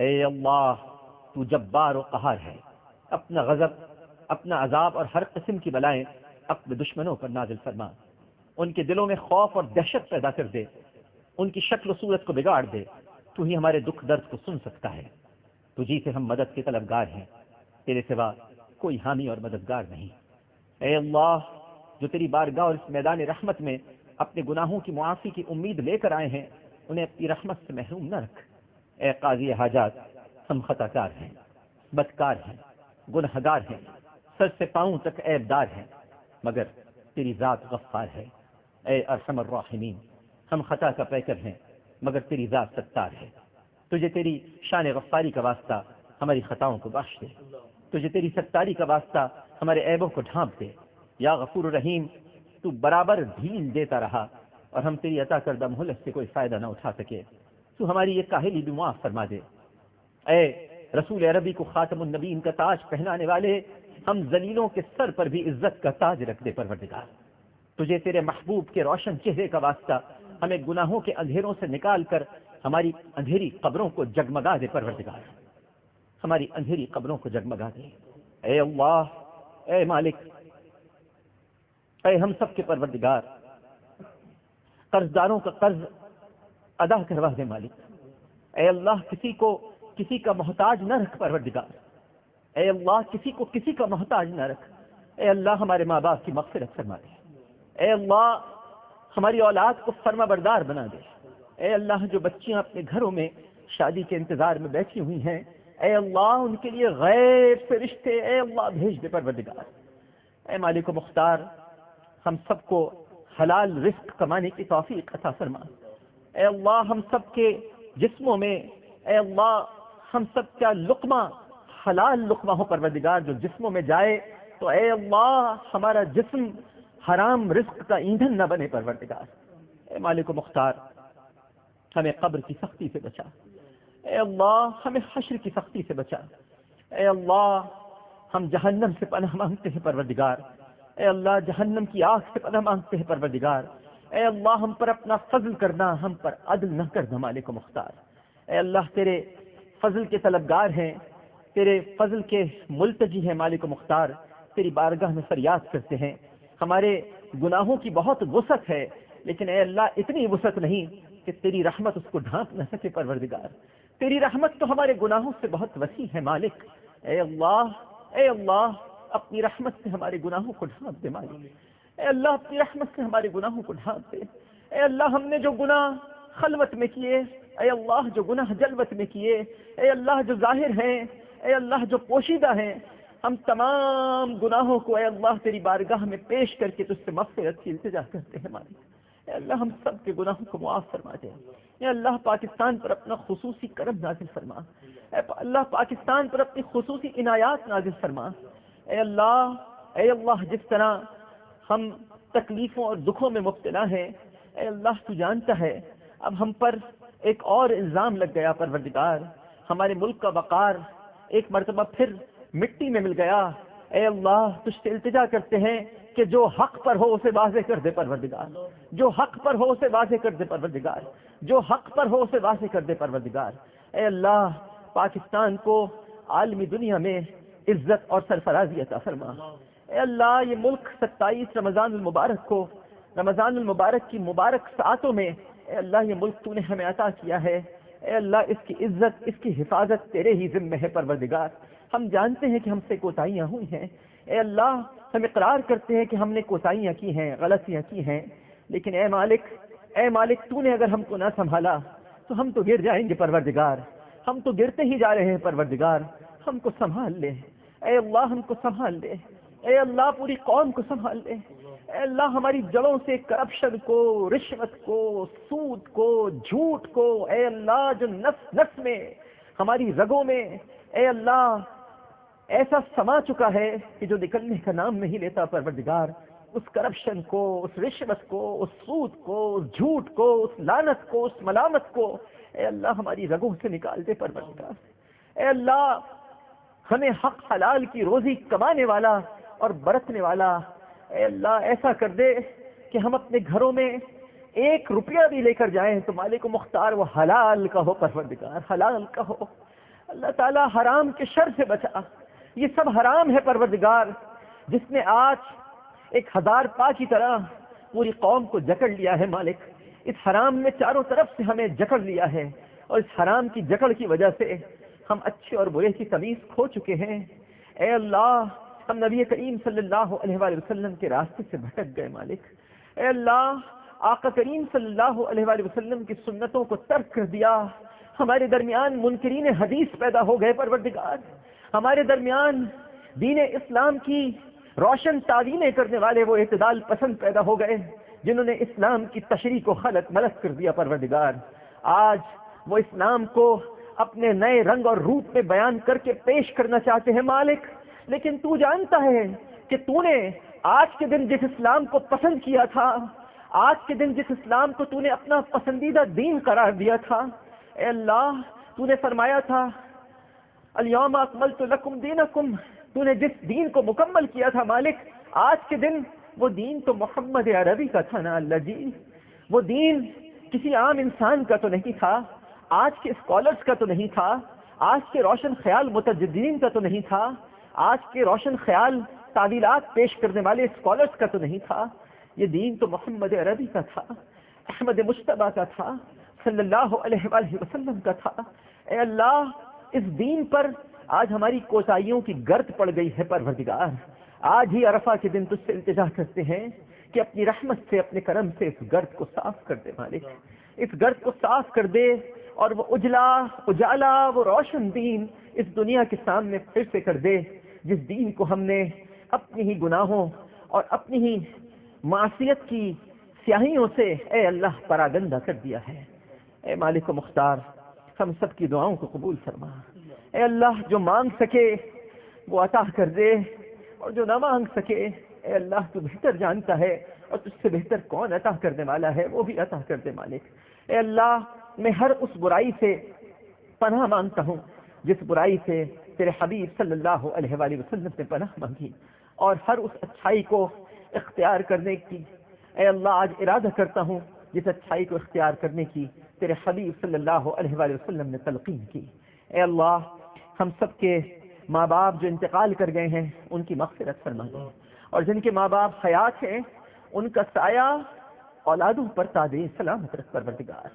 اے اللہ تو جبار و قہار ہے، اپنا غضب، اپنا عذاب اور ہر قسم کی بلائیں اپنے دشمنوں پر نازل فرما، ان کے دلوں میں خوف اور دہشت پیدا کر دے، ان کی شکل و صورت کو بگاڑ دے۔ تو ہی ہمارے دکھ درد کو سن سکتا ہے، تجھی سے ہم مدد کے طلبگار ہیں، تیرے سوا کوئی حامی اور مددگار نہیں۔ اے اللہ جو تیری بارگاہ اور اس میدان رحمت میں اپنے گناہوں کی معافی کی امید لے کر آئے ہیں، انہیں اپنی رحمت سے محروم نہ رکھ۔ اے قاضی حاجات، ہم خطا کار ہیں، بدکار ہیں، گنہگار ہیں، سر سے پاؤں تک عیب دار ہیں، مگر تیری ذات غفار ہے۔ اے ارحم الراحمین، ہم خطا کا پیکر ہیں، مگر تیری ذات ستار ہے۔ تجھے تیری شان غفاری کا واسطہ ہماری خطاؤں کو بخش دے، تجھے تیری ستاری کا واسطہ ہمارے عیبوں کو ڈھانپ دے۔ یا غفور رحیم، تو برابر ڈھیل دیتا رہا اور ہم تیری عطا کردہ مہلت سے کوئی فائدہ نہ اٹھا سکے، تو ہماری یہ کاہلی بھی معاف فرما دے۔ اے رسول عربی کو خاتم النبیین کا تاج پہنانے والے، ہم ذلیلوں کے سر پر بھی عزت کا تاج رکھ دے پروردگار۔ تجھے تیرے محبوب کے روشن چہرے کا واسطہ ہمیں گناہوں کے اندھیروں سے نکال کر ہماری اندھیری قبروں کو جگمگا دے پروردگار، ہماری اندھیری قبروں کو جگمگا دے۔ اے اللہ، اے مالک، اے ہم سب کے پروردگار، قرض داروں کا قرض ادا کروا دے مالک۔ اے اللہ کسی کا محتاج نہ رکھ پروردگار، اے اللہ کسی کو کسی کا محتاج نہ رکھ۔ اے اللہ ہمارے ماں باپ کی مغفرت فرما دے۔ اے اللہ ہماری اولاد کو فرما بردار بنا دے۔ اے اللہ جو بچیاں اپنے گھروں میں شادی کے انتظار میں بیٹھی ہوئی ہیں، اے اللہ ان کے لیے غیر سے رشتے اے اللہ بھیج دے پروردگار۔ اے مالک و مختار، ہم سب کو حلال رزق کمانے کی توفیق عطا فرما۔ اے اللہ ہم سب کے جسموں میں، اے اللہ ہم سب کا لقمہ حلال لقمہ ہو پروردگار، جو جسموں میں جائے تو اے اللہ ہمارا جسم حرام رزق کا ایندھن نہ بنے پروردگار۔ اے مالک و مختار، ہمیں قبر کی سختی سے بچا، اے اللہ ہمیں حشر کی سختی سے بچا۔ اے اللہ ہم جہنم سے پناہ مانگتے ہیں پروردگار، اے اللہ جہنم کی آگ سے پناہ مانگتے ہیں پروردگار۔ اے اللہ ہم پر اپنا فضل کرنا، ہم پر عدل نہ کرنا مالک و مختار۔ اے اللہ تیرے فضل کے طلبگار ہیں، تیرے فضل کے ملتجی ہیں مالک و مختار، تیری بارگاہ میں فریاد کرتے ہیں۔ ہمارے گناہوں کی بہت وسعت ہے، لیکن اے اللہ اتنی وسعت نہیں کہ تیری رحمت اس کو ڈھانپ نہ سکے پروردگار۔ تیری رحمت تو ہمارے گناہوں سے بہت وسیع ہے مالک۔ اے اللہ اپنی رحمت سے ہمارے گناہوں کو ڈھانپ دے مالک۔ اے اللہ اپنی رحمت سے ہمارے گناہوں کو ڈھانپ دے۔ اے اللہ ہم نے جو گناہ خلوت میں کیے، اے اللہ جو گناہ جلوت میں کیے، اے اللہ جو ظاہر ہیں، اے اللہ جو پوشیدہ ہیں، ہم تمام گناہوں کو اے اللہ تیری بارگاہ میں پیش کر کے تجھ سے مغفرت کی التجا کرتے ہیں مالک۔ اے اللہ ہم سب کے گناہوں کو معاف فرما دے۔ اے اللہ پاکستان پر اپنا خصوصی کرم نازل فرما۔ اے اللہ پاکستان پر اپنی خصوصی عنایات نازل فرما۔ اے اللہ جس طرح ہم تکلیفوں اور دکھوں میں مبتلا ہیں، اے اللہ تو جانتا ہے، اب ہم پر ایک اور الزام لگ گیا پروردگار، ہمارے ملک کا وقار ایک مرتبہ پھر مٹی میں مل گیا۔ اے اللہ تجھ سے التجا کرتے ہیں کہ جو حق پر ہو اسے واضح کر دے پروردگار، جو حق پر ہو اسے واضح کر دے پروردگار، جو حق پر ہو اسے واضح کر دے پروردگار۔ اے اللہ پاکستان کو عالمی دنیا میں عزت اور سرفرازی عطا فرما۔ اے اللہ یہ ملک 27 رمضان المبارک کو، رمضان المبارک کی مبارک ساعتوں میں اے اللہ یہ ملک تو نے ہمیں عطا کیا ہے، اے اللہ اس کی عزت، اس کی حفاظت تیرے ہی ذمہ ہے پروردگار۔ ہم جانتے ہیں کہ ہم سے کوتاہیاں ہوئی ہیں، اے اللہ ہم اقرار کرتے ہیں کہ ہم نے کوتاہیاں کی ہیں، غلطیاں کی ہیں، لیکن اے مالک تو نے اگر ہم کو نہ سنبھالا تو ہم تو گر جائیں گے پروردگار، ہم تو گرتے ہی جا رہے ہیں پروردگار، ہم کو سنبھال لے، اے اللہ ہم کو سنبھال لے، اے اللہ پوری قوم کو سنبھال لے، اے اللہ ہماری جڑوں سے کرپشن کو، رشوت کو، سود کو، جھوٹ کو، اے اللہ جو نس نس میں ہماری رگوں میں اے اللہ ایسا سما چکا ہے کہ جو نکلنے کا نام نہیں لیتا پروردگار، اس کرپشن کو، اس رشوت کو، اس سود کو، اس جھوٹ کو، اس لعنت کو، اس ملامت کو اے اللہ ہماری رگوں سے نکال دے پروردگار۔ اے اللہ ہمیں حق حلال کی روزی کمانے والا اور برتنے والا اے اللہ ایسا کر دے کہ ہم اپنے گھروں میں 1 روپیہ بھی لے کر جائیں تو مالک و مختار وہ حلال کا ہو پروردگار، حلال کا ہو۔ اللہ تعالیٰ حرام کے شر سے بچا. یہ سب حرام ہے پروردگار، جس نے آج ایک ہزار پا کی طرح پوری قوم کو جکڑ لیا ہے مالک. اس حرام نے چاروں طرف سے ہمیں جکڑ لیا ہے، اور اس حرام کی جکڑ کی وجہ سے ہم اچھے اور برے کی تمیز کھو چکے ہیں. اے اللہ، ہم نبی کریم صلی اللہ علیہ وآلہ وسلم کے راستے سے بھٹک گئے مالک. اے اللہ، آقا کریم صلی اللہ علیہ وآلہ وسلم کی سنتوں کو ترک کر دیا. ہمارے درمیان منکرین حدیث پیدا ہو گئے پروردگار. ہمارے درمیان دین اسلام کی روشن تعلیمیں کرنے والے وہ اعتدال پسند پیدا ہو گئے جنہوں نے اسلام کی تشریح کو خلق ملک کر دیا پروردگار. آج وہ اسلام کو اپنے نئے رنگ اور روپ میں بیان کر کے پیش کرنا چاہتے ہیں مالک، لیکن تو جانتا ہے کہ تو نے آج کے دن جس اسلام کو پسند کیا تھا، آج کے دن جس اسلام کو تو نے اپنا پسندیدہ دین قرار دیا تھا، اے اللہ، تو نے فرمایا تھا الیوم اکملت لکم دینکم، تو نے جس دین کو مکمل کیا تھا مالک، آج کے دن وہ دین تو محمد عربی کا تھا نا اللہ جی. وہ دین کسی عام انسان کا تو نہیں تھا، آج کے اسکالرز کا تو نہیں تھا، آج کے روشن خیال متجدین کا تو نہیں تھا، آج کے روشن خیال تعویلات پیش کرنے والے اسکالرز کا تو نہیں تھا. یہ دین تو محمد عربی کا تھا، احمد مجتبیٰ کا تھا، صلی اللہ علیہ وآلہ وسلم کا تھا. اے اللہ، اس دین پر آج ہماری کوتاہیوں کی گرد پڑ گئی ہے پروردگار. آج ہی عرفہ کے دن تجھ سے التجا کرتے ہیں کہ اپنی رحمت سے، اپنے کرم سے اس گرد کو صاف کر دے مالک. اس گرد کو صاف کر دے اور وہ اجالا وہ روشن دین اس دنیا کے سامنے پھر سے کر دے، جس دین کو ہم نے اپنی ہی گناہوں اور اپنی ہی معصیت کی سیاہیوں سے اے اللہ پراگندہ کر دیا ہے. اے مالک و مختار، ہم سب کی دعاؤں کو قبول فرما. اے اللہ، جو مانگ سکے وہ عطا کر دے، اور جو نہ مانگ سکے اے اللہ تو بہتر جانتا ہے، اور تجھ سے بہتر کون عطا کرنے والا ہے، وہ بھی عطا کر دے مالک. اے اللہ، میں ہر اس برائی سے پناہ مانگتا ہوں جس برائی سے تیرے حبیب صلی اللہ علیہ وآلہ وسلم نے پناہ مانگی، اور ہر اس اچھائی کو اختیار کرنے کی اے اللہ آج ارادہ کرتا ہوں جس اچھائی کو اختیار کرنے کی تیرے حبیب صلی اللہ علیہ وآلہ وسلم نے تلقین کی. اے اللہ، ہم سب کے ماں باپ جو انتقال کر گئے ہیں ان کی مغفرت فرما دے، اور جن کے ماں باپ حیات ہیں ان کا سایہ اولادوں پر تادے سلامت رکھ پروردگار.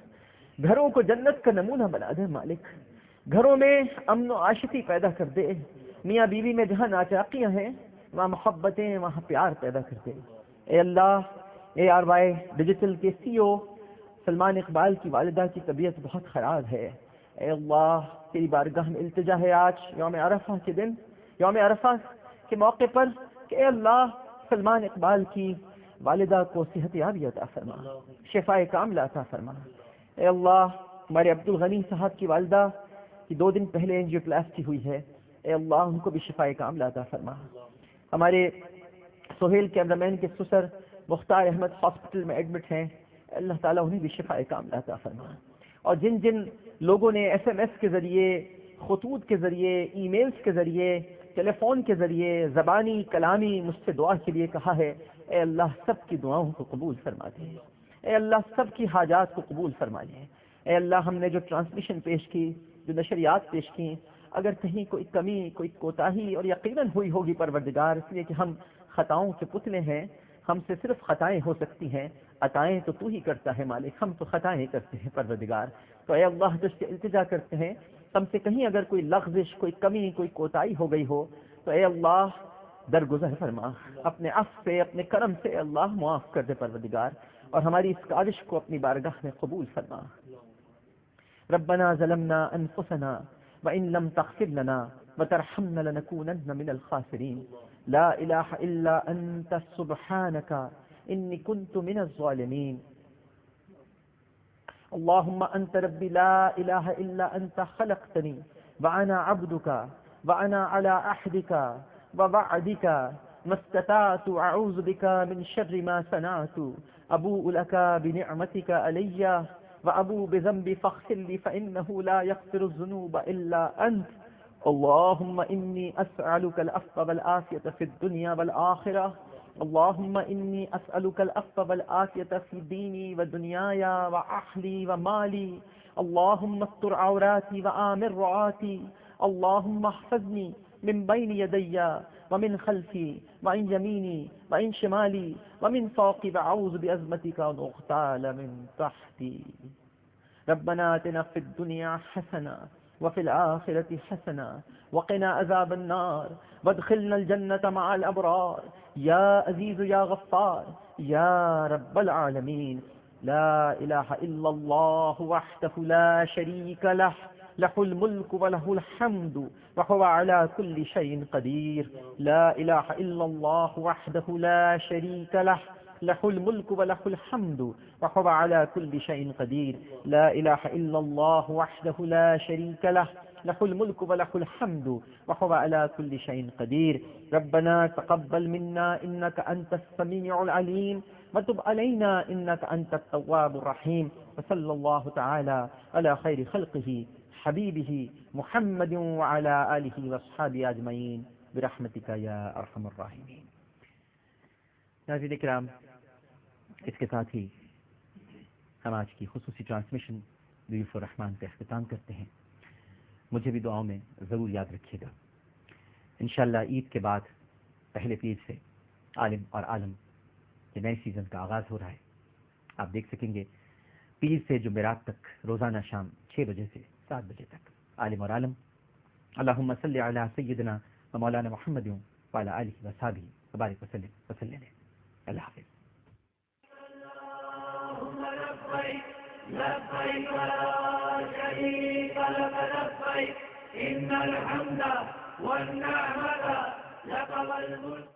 گھروں کو جنت کا نمونہ بنا دے مالک. گھروں میں امن و عاشقی پیدا کر دے. میاں بیوی میں جہاں ناچاقیاں ہیں وہاں محبتیں، وہاں پیار پیدا کر دے. اے اللہ، اے آر وائی ڈیجیٹل کے CEO سلمان اقبال کی والدہ کی طبیعت بہت خراب ہے. اے اللہ، تیری بارگاہ میں التجا ہے آج یوم عرفہ کے دن، یوم عرفہ کے موقع پر، کہ اے اللہ سلمان اقبال کی والدہ کو صحت یابی عطا فرما، شفائے کاملہ عطا فرما. اے اللہ، ہمارے عبد الغنی صاحب کی والدہ کی 2 دن پہلے اینجیوپلاسٹی ہوئی ہے، اے اللہ ان کو بھی شفائے کاملہ عطا فرما. ہمارے سہیل کیمرامین کے سسر مختار احمد ہاسپٹل میں ایڈمٹ ہیں، اللہ تعالیٰ انہیں بھی شفائے کاملہ عطا فرما. اور جن جن لوگوں نے SMS کے ذریعے، خطوط کے ذریعے، ای میلز کے ذریعے، ٹیلی فون کے ذریعے، زبانی کلامی مجھ سے دعا کے لیے کہا ہے، اے اللہ سب کی دعاؤں کو قبول فرما دے. اے اللہ سب کی حاجات کو قبول فرما لے. اے اللہ، ہم نے جو ٹرانسمیشن پیش کی، جو نشریات پیش کی، اگر کہیں کوئی کمی، کوئی کوتاہی اور یقیناً ہوئی ہوگی پروردگار، اس لیے کہ ہم خطاؤں کے پتلے ہیں، ہم سے صرف خطائیں ہو سکتی ہیں، عطائیں تو تو ہی کرتا ہے مالک، ہم تو خطائیں کرتے ہیں پروردگار. تو اے اللہ تجھ سے التجا کرتے ہیں، ہم سے کہیں اگر کوئی لغزش، کوئی کمی، کوئی کوتاہی ہو گئی ہو تو اے اللہ درگزر فرما، اپنے عفو سے، اپنے کرم سے اے اللہ معاف کر دے پروردگار، اور ہماری اس کاوش کو اپنی بارگاہ میں قبول فرما. ربنا ظلمنا انفسنا وان لم تغفر لنا وترحمنا لنكونن من الخاسرين. لا الہ الا انت سبحانك انی كنت من الظالمين. اللهم انت ربي لا اله الا انت خلقتني وانا عبدك وانا على عهدك ووعدك ما استطعت اعوذ بك من شر ما صنعت. ابوء لك بنعمتك علي وابوء بذنبي فاغفر لي فانه لا يغفر الذنوب الا انت. اللهم إني أسألك العفو والعافية في الدنيا والآخرة. اللهم إني أسألك العفو والعافية في ديني ودنياي وأهلي ومالي. اللهم استر عوراتي وآمن روعاتي. اللهم احفظني من بين يدي ومن خلفي وعن يميني وعن شمالي ومن فوقي وأعوذ بعظمتك أن أغتال من تحتي. ربنا آتنا في الدنيا حسنة وفي الآخرة حسنة وقنا عذاب النار وادخلنا الجنة مع الأبرار يا عزيز يا غفار يا رب العالمين. لا إله إلا الله وحده لا شريك له، له الملك وله الحمد وهو على كل شيء قدير. لا إله إلا الله وحده لا شريك له، له الملك وله الحمد وهو على كل شيء قدير. لا إله إلا الله وحده لا شريك له، له الملك وله الحمد وهو على كل شيء قدير. ربنا تقبل منا إنك أنت السميع العليم وتب علينا إنك أنت التواب الرحيم. وصلى الله تعالى على خير خلقه حبيبه محمد وعلى آله وصحبه أجمعين برحمتك يا أرحم الراحمين. ناظرین کرام، اس کے ساتھ ہی ہم آج کی خصوصی ٹرانسمیشن ضیوف الرحمان پہ اختتام کرتے ہیں. مجھے بھی دعاؤں میں ضرور یاد رکھیے گا. انشاءاللہ عید کے بعد پہلے پیر سے عالم اور عالم کے نئے سیزن کا آغاز ہو رہا ہے. آپ دیکھ سکیں گے پیر سے جمعرات تک روزانہ شام 6 بجے سے 7 بجے تک عالم اور عالم. اللہم صلی علی سیدنا و مولانا محمد وعلی آلہ وصحبہ وبارک وسلم. اللہ حافظ. لبيك لا شريك لك لبيك إن الحمد والنعمة لك والملك